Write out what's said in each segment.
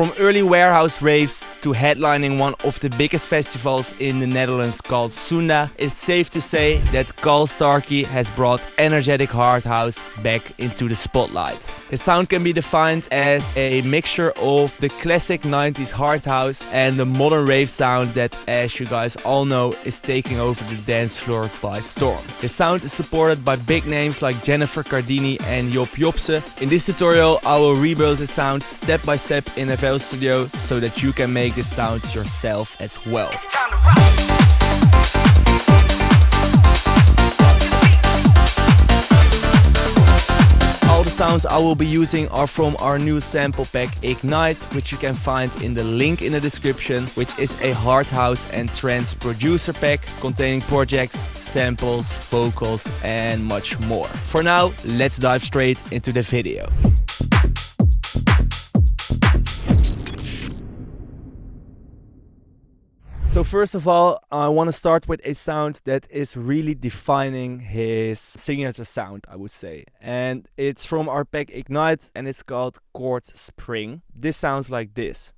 From early warehouse raves to headlining one of the biggest festivals in the Netherlands called Sunda, it's safe to say that Kyle Starkey has brought energetic hard house back into the spotlight. His sound can be defined as a mixture of the classic 90s hard house and the modern rave sound that, as you guys all know, is taking over the dance floor by storm. His sound is supported by big names like Jennifer Cardini and Job Jobse. In this tutorial, I will rebuild the sound step by step in FL Studio so that you can make the sounds yourself as well. All the sounds I will be using are from our new sample pack Ignite, which you can find in the link in the description, which is a hard house and trance producer pack containing projects, samples, vocals and much more. For now, let's dive straight into the video. So first of all, I want to start with a sound that is really defining his signature sound, I would say. And it's from our pack Ignite and it's called Chord Spring. This sounds like this.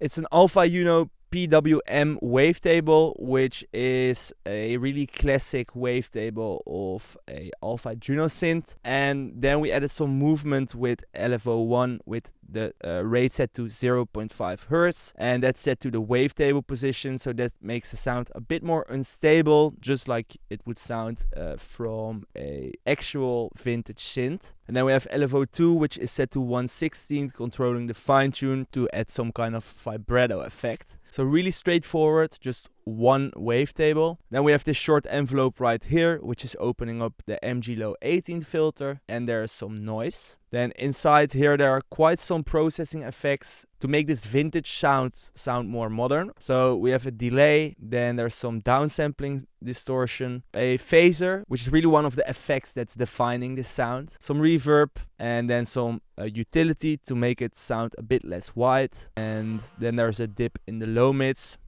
It's an Alpha Uno PWM wavetable, which is a really classic wavetable of a Alpha Juno synth. And then we added some movement with LFO1 with the rate set to 0.5 Hertz, and that's set to the wavetable position, so that makes the sound a bit more unstable, just like it would sound from a actual vintage synth. And then we have LFO2, which is set to 1/16, controlling the fine tune to add some kind of vibrato effect. So really straightforward, just one wavetable. Then we have this short envelope right here, which is opening up the MG Low 18 filter, and there's some noise. Then inside here there are quite some processing effects to make this vintage sound more modern. So we have a delay, then there's some downsampling distortion, a phaser, which is really one of the effects that's defining this sound, some reverb, and then some utility to make it sound a bit less wide. And then there's a dip in the low mids.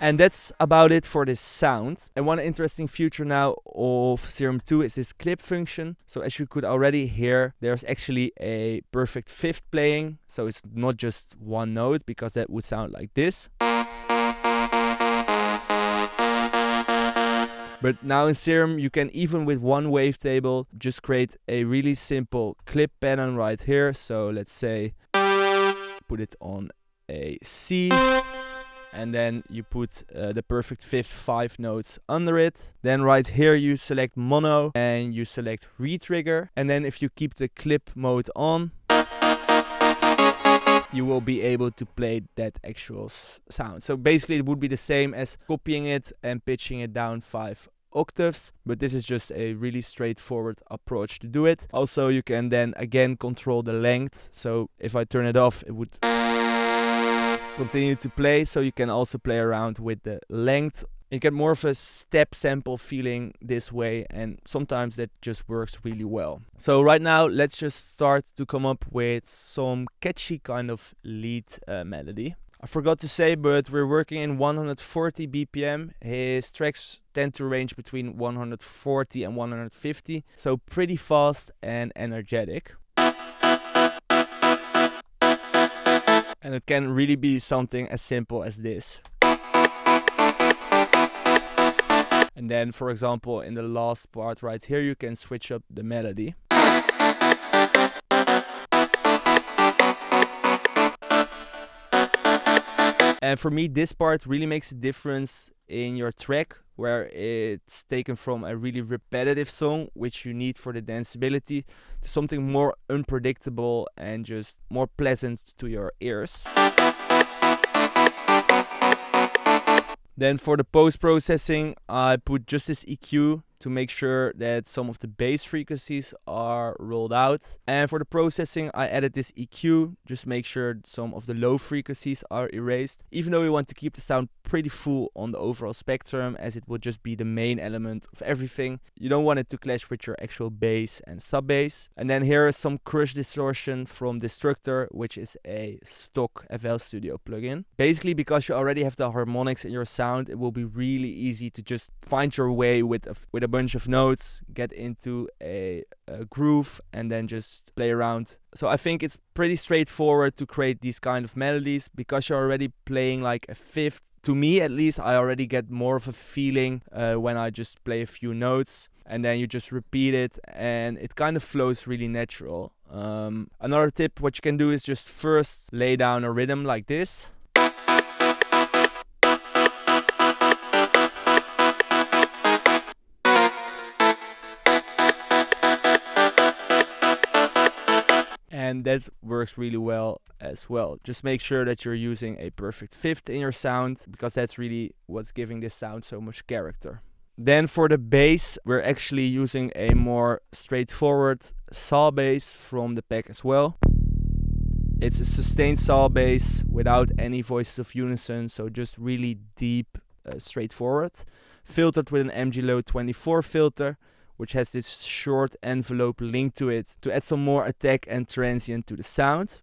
And that's about it for this sound. And one interesting feature now of Serum 2 is this clip function. So as you could already hear, there's actually a perfect fifth playing. So it's not just one note, because that would sound like this. But now in Serum, you can, even with one wavetable, just create a really simple clip pattern right here. So let's say, put it on a C. And then you put the perfect fifth 5 notes under it. Then right here you select mono and you select retrigger. And then if you keep the clip mode on, you will be able to play that actual sound. So basically it would be the same as copying it and pitching it down 5 octaves, but this is just a really straightforward approach to do it. Also, you can then again control the length. So if I turn it off, it would continue to play, so you can also play around with the length. You get more of a step sample feeling this way, and sometimes that just works really well. So right now, let's just start to come up with some catchy kind of lead melody. I forgot to say, but we're working in 140 BPM. His tracks tend to range between 140 and 150, so pretty fast and energetic. And it can really be something as simple as this. And then, for example, in the last part right here, you can switch up the melody. And for me, this part really makes a difference in your track, where it's taken from a really repetitive song, which you need for the danceability, to something more unpredictable and just more pleasant to your ears. Then for the post-processing, I put just this EQ to make sure that some of the bass frequencies are rolled out. And for the processing, I added this EQ, just make sure some of the low frequencies are erased, even though we want to keep the sound pretty full on the overall spectrum, as it will just be the main element of everything. You don't want it to clash with your actual bass and sub bass. And then here is some crush distortion from Destructor, which is a stock FL Studio plugin. Basically, because you already have the harmonics in your sound, it will be really easy to just find your way with a bunch of notes, get into a groove, and then just play around. So I think it's pretty straightforward to create these kind of melodies, because you're already playing like a fifth. To me, at least, I already get more of a feeling when I just play a few notes, and then you just repeat it, and it kind of flows really natural. Another tip, what you can do is just first lay down a rhythm like this. And that works really well as well. Just make sure that you're using a perfect fifth in your sound, because that's really what's giving this sound so much character. Then for the bass, we're actually using a more straightforward saw bass from the pack as well. It's a sustained saw bass without any voices of unison, so just really deep, straightforward. Filtered with an MG Low 24 filter, which has this short envelope linked to it to add some more attack and transient to the sound.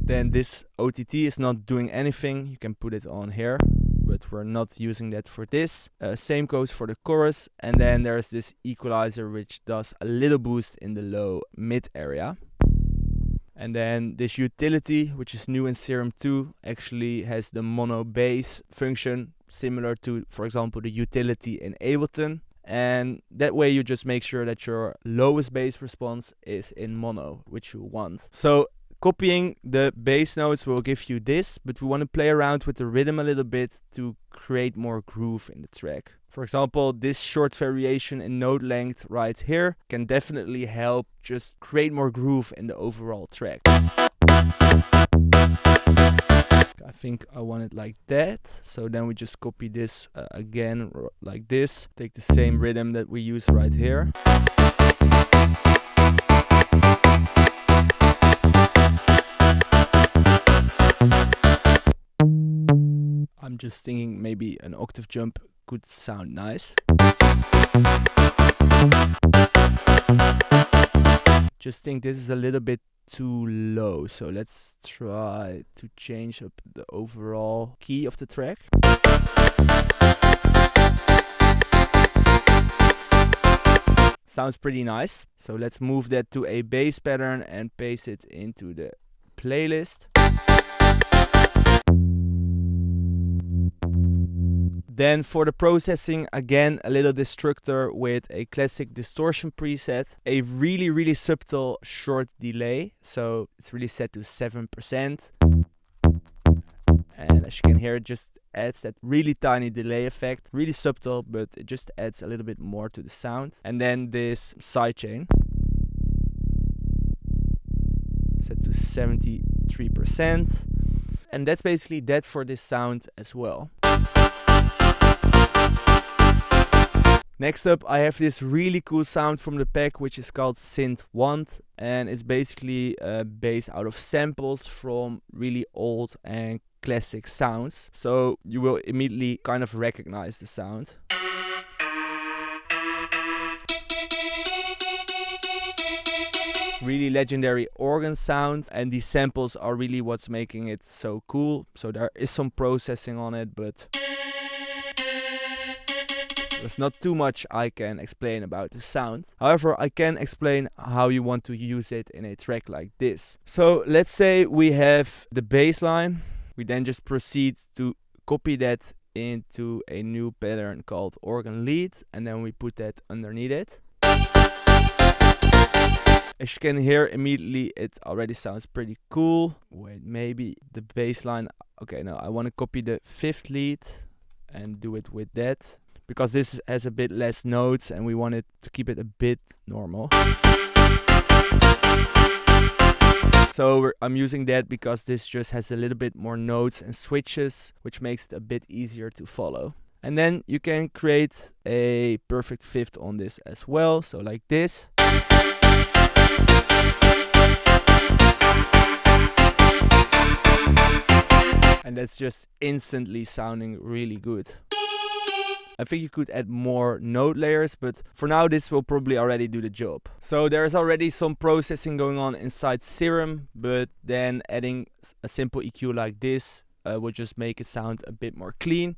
Then this OTT is not doing anything, you can put it on here, but we're not using that for this. Same goes for the chorus, and then there's this equalizer which does a little boost in the low mid area. And then this utility, which is new in Serum 2, actually has the mono bass function, similar to, for example, the utility in Ableton. And that way you just make sure that your lowest bass response is in mono, which you want. So copying the bass notes will give you this, but we want to play around with the rhythm a little bit to create more groove in the track. For example, this short variation in note length right here can definitely help just create more groove in the overall track. I think I want it like that. So then we just copy this again like this. Take the same rhythm that we use right here. I'm just thinking maybe an octave jump could sound nice. Just think this is a little bit too low, so let's try to change up the overall key of the track. Sounds pretty nice. So let's move that to a bass pattern and paste it into the playlist. Then for the processing, again, a little destructor with a classic distortion preset, a really subtle short delay, so it's really set to 7%. And as you can hear, it just adds that really tiny delay effect, really subtle, but it just adds a little bit more to the sound. And then this sidechain, set to 73%. And that's basically that for this sound as well. Next up, I have this really cool sound from the pack, which is called Synth Want, and it's basically based out of samples from really old and classic sounds. So you will immediately kind of recognize the sound. Really legendary organ sound, and these samples are really what's making it so cool. So there is some processing on it, but there's not too much I can explain about the sound. However, I can explain how you want to use it in a track like this. So let's say we have the bass line. We then just proceed to copy that into a new pattern called organ lead, and then we put that underneath it. As you can hear immediately, it already sounds pretty cool. Wait, maybe the bass line. Okay, no, I want to copy the fifth lead and do it with that, because this has a bit less notes and we want it to keep it a bit normal. So I'm using that because this just has a little bit more notes and switches, which makes it a bit easier to follow. And then you can create a perfect fifth on this as well, so like this. And that's just instantly sounding really good. I think you could add more note layers, but for now this will probably already do the job. So there's already some processing going on inside Serum, but then adding a simple EQ like this will just make it sound a bit more clean.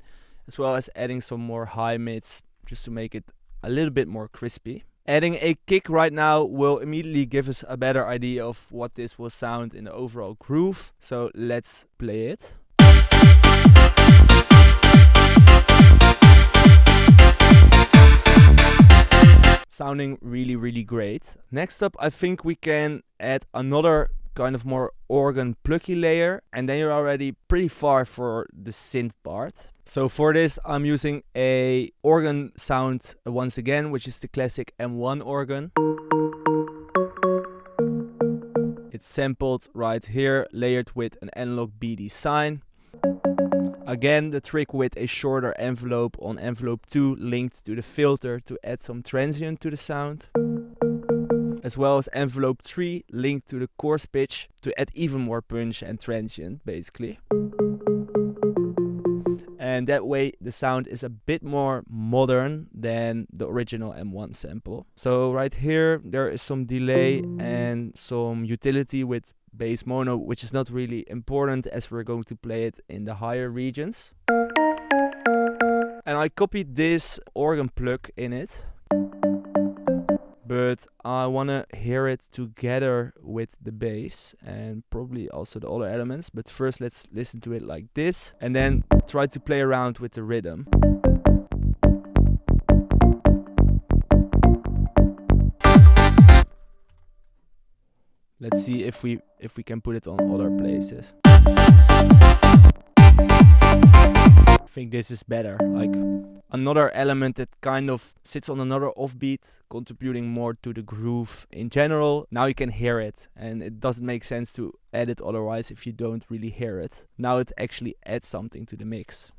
as well as adding some more high mids just to make it a little bit more crispy. Adding a kick right now will immediately give us a better idea of what this will sound in the overall groove. So let's play it. Sounding really, really great. Next up, I think we can add another kind of more organ plucky layer, and then you're already pretty far for the synth part. So for this, I'm using a organ sound once again, which is the classic M1 organ. It's sampled right here, layered with an analog BD sine. Again, the trick with a shorter envelope on envelope 2 linked to the filter to add some transient to the sound. As well as envelope 3 linked to the coarse pitch to add even more punch and transient, basically. And that way the sound is a bit more modern than the original M1 sample. So right here there is some delay and some utility with bass mono, which is not really important as we're going to play it in the higher regions. And I copied this organ plug in it, but I want to hear it together with the bass and probably also the other elements. But first let's listen to it like this and then try to play around with the rhythm. Let's see if we can put it on other places. I think this is better, like another element that kind of sits on another offbeat, contributing more to the groove in general. Now you can hear it, and it doesn't make sense to add it otherwise if you don't really hear it. Now it actually adds something to the mix.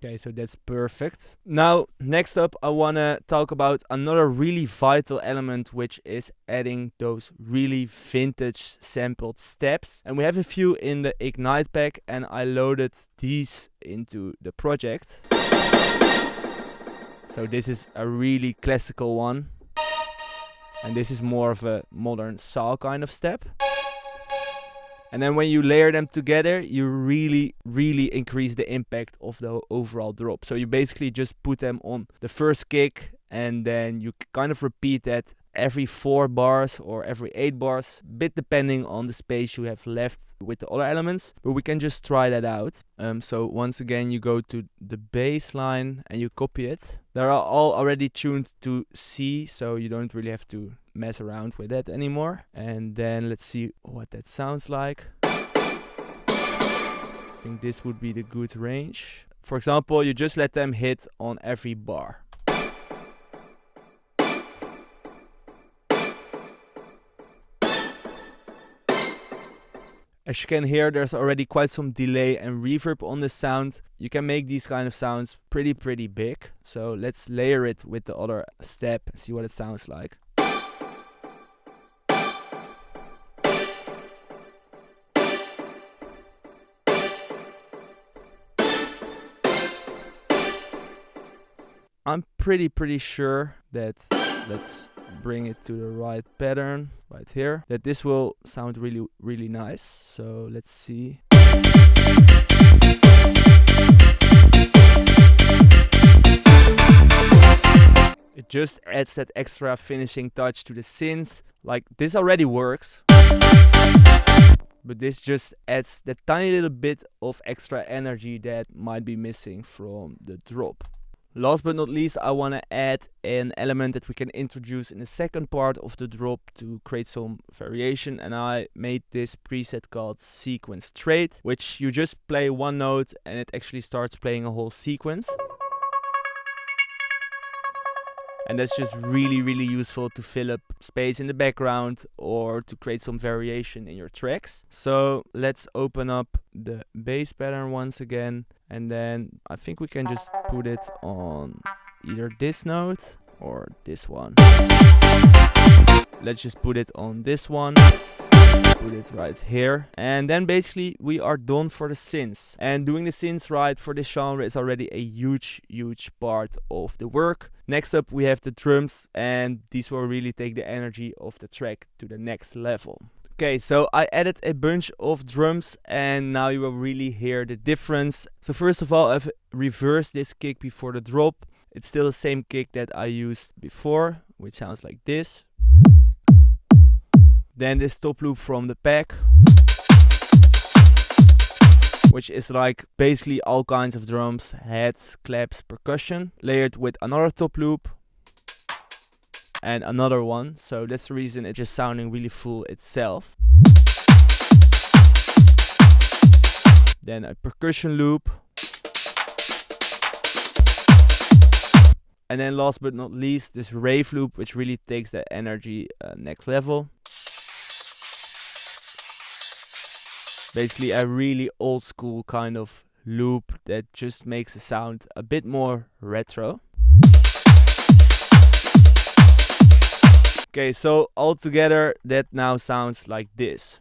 Okay, so that's perfect. Now, next up, I want to talk about another really vital element, which is adding those really vintage sampled steps. And we have a few in the Ignite pack, and I loaded these into the project. So this is a really classical one. And this is more of a modern saw kind of step. And then when you layer them together, you really, really increase the impact of the overall drop. So you basically just put them on the first kick, and then you kind of repeat that every 4 bars or every 8 bars, a bit depending on the space you have left with the other elements. But we can just try that out. So once again, you go to the bass line and you copy it. They are all already tuned to C, so you don't really have to mess around with that anymore. And then let's see what that sounds like. I think this would be the good range. For example, you just let them hit on every bar. As you can hear, there's already quite some delay and reverb on the sound. You can make these kind of sounds pretty big. So let's layer it with the other step and see what it sounds like. I'm pretty sure that, let's bring it to the right pattern right here, that this will sound really nice. So let's see. It just adds that extra finishing touch to the synths. Like, this already works, but this just adds that tiny little bit of extra energy that might be missing from the drop. Last but not least, I want to add an element that we can introduce in the second part of the drop to create some variation, and I made this preset called Sequence Trade, which you just play one note and it actually starts playing a whole sequence. And that's just really useful to fill up space in the background or to create some variation in your tracks. So let's open up the bass pattern once again, and then I think we can just put it on either this note or this one. Let's just put it on this one. Put it right here, and then basically we are done for the synths. And doing the synths right for this genre is already a huge part of the work. Next up we have the drums, and these will really take the energy of the track to the next level. Okay, so I added a bunch of drums and now you will really hear the difference. So first of all, I've reversed this kick before the drop. It's still the same kick that I used before, which sounds like this. Then this top loop from the pack, which is like basically all kinds of drums, heads, claps, percussion, layered with another top loop and another one. So that's the reason it's just sounding really full itself. Then a percussion loop. And then last but not least, this rave loop, which really takes the energy next level. Basically a really old school kind of loop that just makes the sound a bit more retro. Okay, so all together that now sounds like this.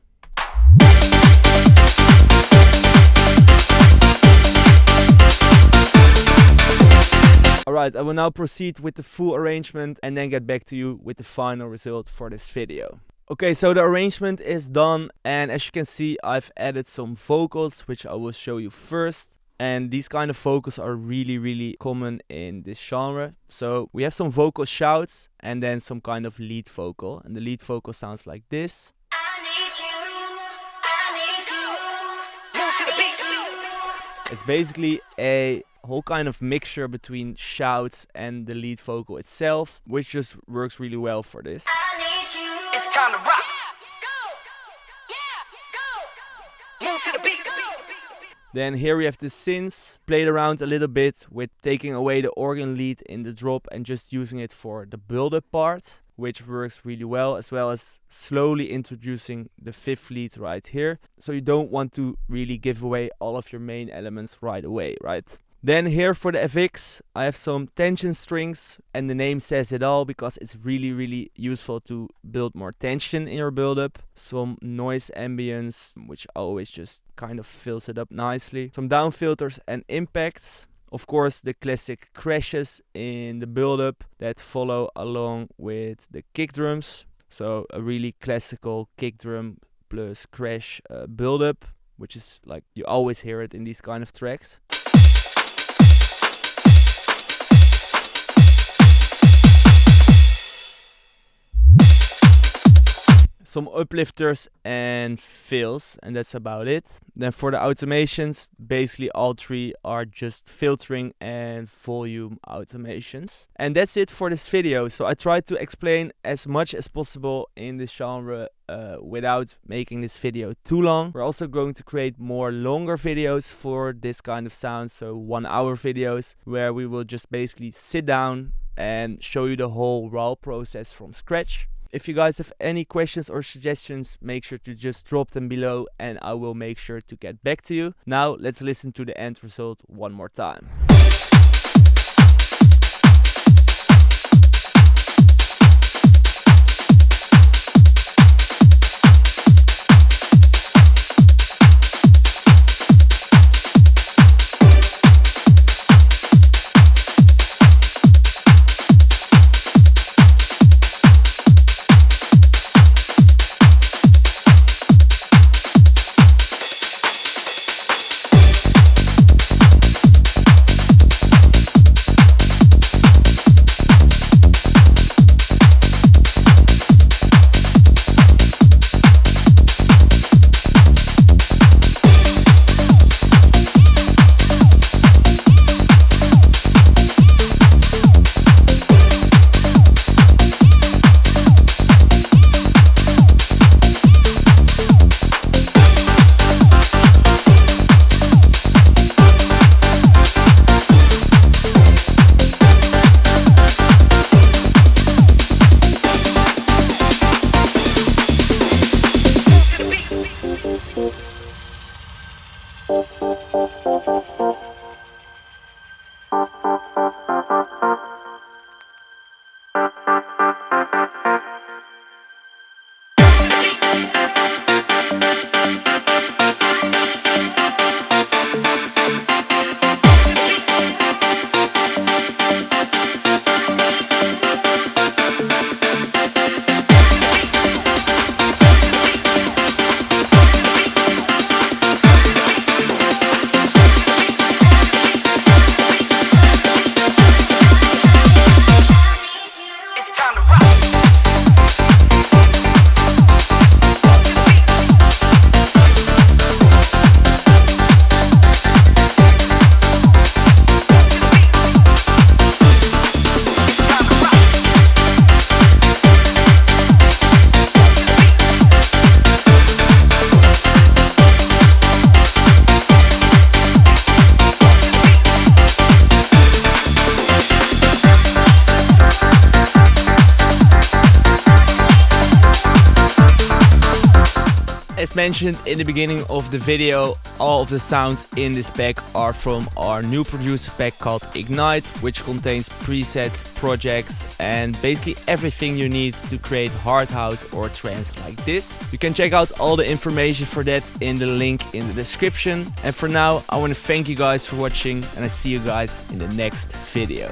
Alright, I will now proceed with the full arrangement and then get back to you with the final result for this video. Okay, so the arrangement is done and as you can see I've added some vocals which I will show you first. And these kind of vocals are really common in this genre. So we have some vocal shouts and then some kind of lead vocal. And the lead vocal sounds like this. It's basically a whole kind of mixture between shouts and the lead vocal itself, which just works really well for this. It's time to rock. Move to the beat. Then here we have the synths, played around a little bit with taking away the organ lead in the drop and just using it for the build-up part, which works really well as slowly introducing the fifth lead right here. So you don't want to really give away all of your main elements right away, right? Then here for the FX, I have some tension strings and the name says it all because it's really useful to build more tension in your build-up. Some noise ambience, which always just kind of fills it up nicely. Some down filters and impacts. Of course, the classic crashes in the build-up that follow along with the kick drums. So a really classical kick drum plus crash build-up, which is like you always hear it in these kind of tracks. Some uplifters and fills, and that's about it. Then for the automations, basically all three are just filtering and volume automations. And that's it for this video. So I tried to explain as much as possible in this genre without making this video too long. We're also going to create more longer videos for this kind of sound, so 1 hour videos where we will just basically sit down and show you the whole raw process from scratch. If you guys have any questions or suggestions, make sure to just drop them below and I will make sure to get back to you. Now let's listen to the end result one more time. As mentioned in the beginning of the video, all of the sounds in this pack are from our new producer pack called Ignite, which contains presets, projects, and basically everything you need to create hard house or trance like this. You can check out all the information for that in the link in the description. And for now, I want to thank you guys for watching, and I see you guys in the next video.